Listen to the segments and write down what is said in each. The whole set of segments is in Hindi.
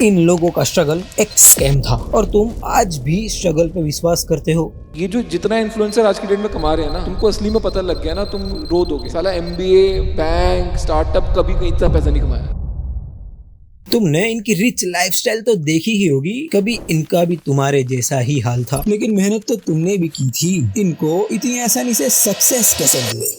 इन लोगों का स्ट्रगल एक स्कैम था और तुम आज भी स्ट्रगल पे विश्वास करते हो। ये जो जितना इन्फ्लुएंसर आज की डेट में कमा रहे हैं ना, तुमको असली में पता लग गया ना, तुम रो दोगे। साला MBA, बैंक, स्टार्टअप कभी इतना पैसा नहीं कमाया। तुमने इनकी रिच लाइफस्टाइल तो देखी ही होगी, कभी इनका भी तुम्हारे जैसा ही हाल था, लेकिन मेहनत तो तुमने भी की थी। इनको इतनी आसानी से सक्सेस कैसे मिल गई?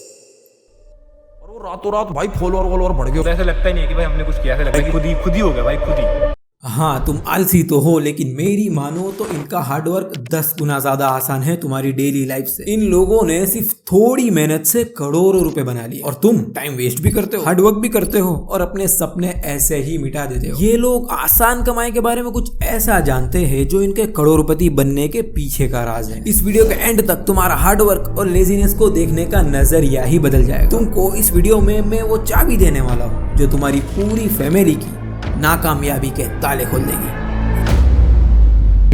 और वो रातों रात भाई फॉलोअर बढ़ गए। ऐसा लगता ही नहीं है कि भाई हमने कुछ किया, ऐसा लगता है कि खुद ही हो गया भाई, खुद ही। हाँ, तुम आलसी तो हो, लेकिन मेरी मानो तो इनका हार्डवर्क 10 गुना ज्यादा आसान है तुम्हारी डेली लाइफ से। इन लोगों ने सिर्फ थोड़ी मेहनत से करोड़ों रुपए बना लिए और तुम टाइम वेस्ट भी करते हो, हार्डवर्क भी करते हो और अपने सपने ऐसे ही मिटा देते हो। ये लोग आसान कमाई के बारे में कुछ ऐसा जानते हैं जो इनके करोड़पति बनने के पीछे का राज है। इस वीडियो के एंड तक तुम्हारा हार्डवर्क और लेजीनेस को देखने का नजरिया ही बदल जाएगा। तुमको इस वीडियो में मैं वो चाबी देने वाला हूँ जो तुम्हारी पूरी फैमिली की नाकामयाबी के ताले खोल देगी।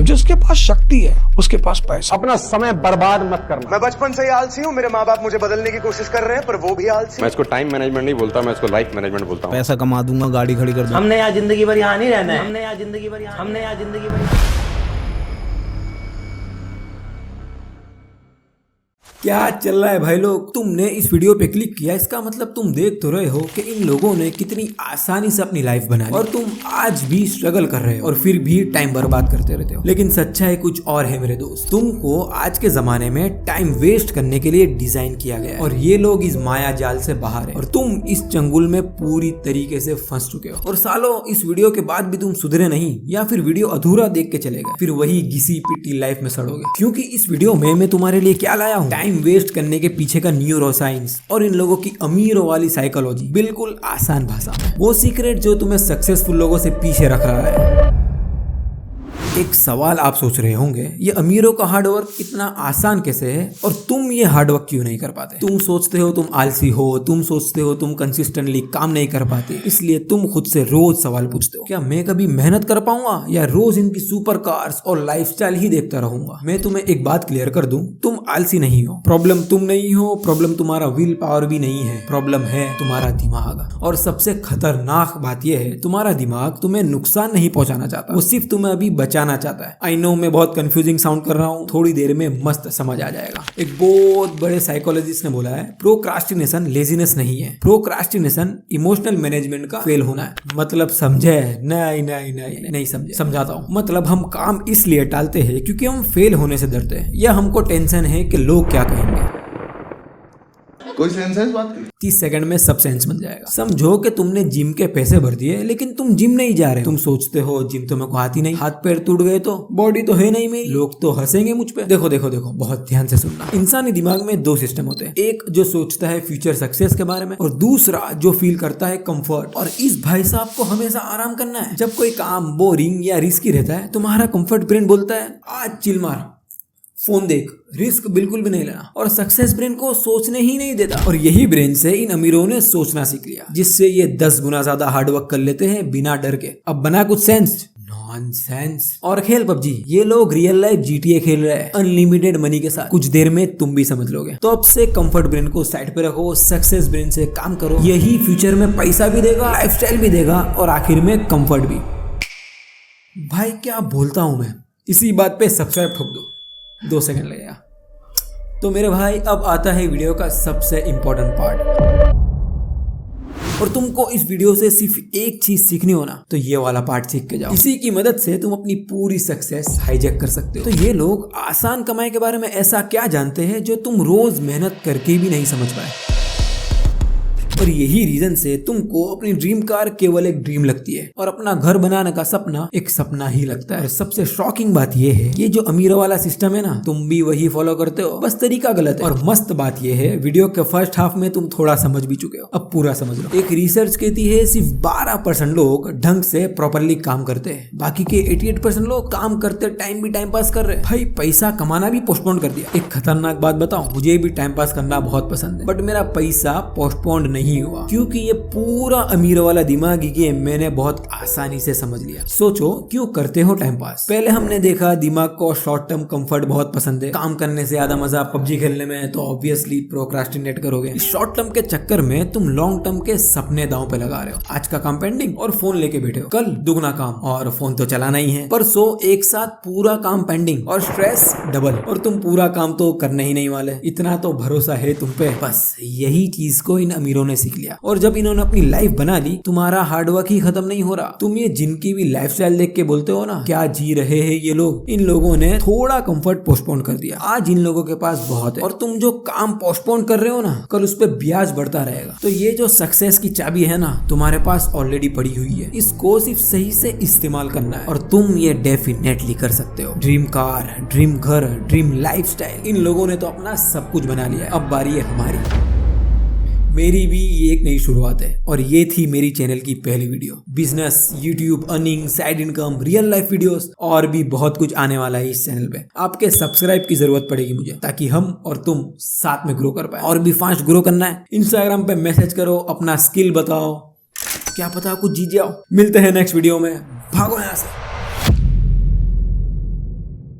जिसके पास शक्ति है उसके पास पैसा। अपना समय बर्बाद मत करना। मैं बचपन से ही आलसी हूँ, मेरे माँ बाप मुझे बदलने की कोशिश कर रहे हैं पर वो भी आलसी। मैं इसको टाइम मैनेजमेंट नहीं बोलता, मैं इसको लाइफ मैनेजमेंट बोलता हूँ। पैसा कमा दूंगा, गाड़ी खड़ी कर दूंगा। हमने यहाँ जिंदगी भर यहाँ नहीं रहना है। हमने यहाँ जिंदगी भर क्या चल रहा है भाई लोग? तुमने इस वीडियो पे क्लिक किया, इसका मतलब तुम देख तो रहे हो कि इन लोगों ने कितनी आसानी से अपनी लाइफ बना ली और तुम आज भी स्ट्रगल कर रहे हो और फिर भी टाइम बर्बाद करते रहते हो। लेकिन सच्चाई कुछ और है मेरे दोस्त। तुमको आज के जमाने में टाइम वेस्ट करने के लिए डिजाइन किया गया है और ये लोग इस माया जाल से बाहर है और तुम इस चंगुल में पूरी तरीके से फंस चुके हो। और सालों इस वीडियो के बाद भी तुम सुधरे नहीं या फिर वीडियो अधूरा देख के चले गए, फिर वही घिसी पिटी लाइफ में सड़ोगे। क्योंकि इस वीडियो में मैं तुम्हारे लिए क्या लाया हूँ, टाइम वेस्ट करने के पीछे का न्यूरोसाइंस और इन लोगों की अमीरों वाली साइकोलॉजी, बिल्कुल आसान भाषा में वो सीक्रेट जो तुम्हें सक्सेसफुल लोगों से पीछे रख रहा है। एक सवाल आप सोच रहे होंगे, ये अमीरों का हार्डवर्क इतना आसान कैसे है और तुम ये हार्डवर्क क्यों नहीं कर पाते? तुम सोचते हो तुम आलसी हो, तुम सोचते हो तुम कंसिस्टेंटली काम नहीं कर पाते, इसलिए तुम खुद से रोज सवाल पूछते हो, क्या मैं कभी मेहनत कर पाऊंगा या रोज इनकी सुपर कार्स और लाइफस्टाइल ही देखता रहूंगा? मैं तुम्हें एक बात क्लियर कर दूं, तुम आलसी नहीं हो। प्रॉब्लम तुम नहीं हो, प्रॉब्लम तुम्हारा विल पावर भी नहीं है, प्रॉब्लम है तुम्हारा दिमाग। और सबसे खतरनाक बात यह है, तुम्हारा दिमाग तुम्हें नुकसान नहीं पहुंचाना चाहता, वो सिर्फ तुम्हें अभी बचाना चाहता है। आई नो मैं बहुत कंफ्यूजिंग साउंड कर रहा हूँ, थोड़ी देर में मस्त समझ आ जाएगा। एक बहुत बड़े साइकोलॉजिस्ट ने बोला है, प्रोक्रास्टिनेशन लेजीनेस नहीं है, प्रोक्रास्टिनेशन इमोशनल मैनेजमेंट का फेल होना है। मतलब समझे? नहीं समझे, समझाता हूँ। मतलब हम काम इसलिए टालते हैं क्योंकि हम फेल होने से डरते हैं या हमको टेंशन है कि लोग क्या कहेंगे। कोई सेंस है इस बात की? 30 सेकंड में सब सेंस बन जाएगा। समझो कि तुमने जिम के पैसे भर दिए लेकिन तुम जिम नहीं जा रहे। तुम सोचते हो जिम तो मेरे को आती नहीं, हाथ पैर टूट गए तो, बॉडी तो है नहीं मेरी, लोग तो हंसेंगे मुझ पे। देखो बहुत ध्यान से सुनना। इंसानी दिमाग में दो सिस्टम होते हैं, एक जो सोचता है फ्यूचर सक्सेस के बारे में और दूसरा जो फील करता है कंफर्ट। और इस भाई साहब को हमेशा आराम करना है। जब कोई काम बोरिंग या रिस्की रहता है, तुम्हारा कंफर्ट ब्रेन बोलता है आज चिल मार, फोन देख, रिस्क बिल्कुल भी नहीं लेना। और सक्सेस ब्रेन को सोचने ही नहीं देता। और यही ब्रेन से इन अमीरों ने सोचना सीख लिया, जिससे ये 10 गुना ज्यादा हार्डवर्क कर लेते हैं बिना डर के। अब बना कुछ सेंस? नॉनसेंस। और खेल पबजी, ये लोग रियल लाइफ GTA खेल रहे हैं अनलिमिटेड मनी के साथ। कुछ देर में तुम भी समझ लोगे। तो अब से कंफर्ट ब्रेन को साइड पे रखो, सक्सेस ब्रेन से काम करो। यही फ्यूचर में पैसा भी देगा, लाइफस्टाइल भी देगा और आखिर में कंफर्ट भी। भाई क्या बोलता हूं मैं, इसी बात पे सब्सक्राइब ठोक दो, 2 सेकंड लगेगा। तो मेरे भाई अब आता है वीडियो का सबसे इंपॉर्टेंट पार्ट। और तुमको इस वीडियो से सिर्फ एक चीज सीखनी हो ना, तो ये वाला पार्ट सीख के जाओ। इसी की मदद से तुम अपनी पूरी सक्सेस हाईजैक कर सकते हो। तो ये लोग आसान कमाई के बारे में ऐसा क्या जानते हैं जो तुम रोज मेहनत करके भी नहीं समझ पाए? और यही रीजन से तुमको अपनी ड्रीम कार केवल एक ड्रीम लगती है और अपना घर बनाने का सपना एक सपना ही लगता है। और सबसे शॉकिंग बात यह है, ये जो अमीरों वाला सिस्टम है ना, तुम भी वही फॉलो करते हो, बस तरीका गलत है। और मस्त बात यह है, वीडियो के फर्स्ट हाफ में तुम थोड़ा समझ भी चुके हो, अब पूरा समझ लो। एक रिसर्च कहती है सिर्फ 12% लोग ढंग से प्रॉपरली काम करते हैं, बाकी के 88% लोग काम करते टाइम भी टाइम पास कर रहे हैं। भाई पैसा कमाना भी पोस्टपोन कर दिया। एक खतरनाक बात बताऊं, मुझे भी टाइम पास करना बहुत पसंद है, बट मेरा पैसा पोस्टपोन नहीं नहीं हुआ, क्योंकि ये पूरा अमीरों वाला दिमागी गेम मैंने बहुत आसानी से समझ लिया। सोचो क्यों करते हो टाइम पास। पहले हमने देखा दिमाग को शॉर्ट टर्म कंफर्ट बहुत पसंद है, काम करने से ज्यादा मजा पबजी खेलने में है, तो ऑब्वियसली प्रोक्रास्टिनेट करोगे। शॉर्ट टर्म के चक्कर में तुम लॉन्ग टर्म के सपने दांव पे लगा रहे हो। आज का काम पेंडिंग और फोन लेके बैठे हो, कल दुगना काम और फोन तो चलाना ही है, परसों एक साथ पूरा काम पेंडिंग और स्ट्रेस डबल, और तुम पूरा काम तो करने ही नहीं वाले। इतना तो भरोसा है तुम पे। बस यही चीज को इन अमीरों ने सीख लिया, और जब इन्होंने अपनी लाइफ बना ली, तुम्हारा हार्डवर्क ही खत्म नहीं हो रहा। तुम ये जिनकी भी लाइफस्टाइल देख के बोलते हो ना क्या जी रहे हैं ये लोग, इन लोगों ने थोड़ा कंफर्ट पोस्टपोन कर दिया। आज इन लोगों के पास बहुत है, और तुम जो काम पोस्टपोन कर रहे हो ना, कल उस पर ब्याज बढ़ता रहेगा। तो ये जो सक्सेस की चाबी है ना, तुम्हारे पास ऑलरेडी पड़ी हुई है, इसको सिर्फ सही से इस्तेमाल करना है, और तुम ये डेफिनेटली कर सकते हो। ड्रीम कार, ड्रीम घर, ड्रीम लाइफस्टाइल, इन लोगों ने तो अपना सब कुछ बना लिया है। अब बारी है हमारी। मेरी भी ये एक नई शुरुआत है, और ये थी मेरी चैनल की पहली video. Business, YouTube, earning, side income, real life videos और भी बहुत कुछ आने वाला है इस चैनल पे। आपके सब्सक्राइब की जरूरत पड़ेगी मुझे, ताकि हम और तुम साथ में ग्रो कर पाए। और भी फास्ट ग्रो करना है, इंस्टाग्राम पे मैसेज करो, अपना स्किल बताओ, क्या पता कुछ जीत जाओ। मिलते हैं नेक्स्ट वीडियो में, भागो यहाँ से।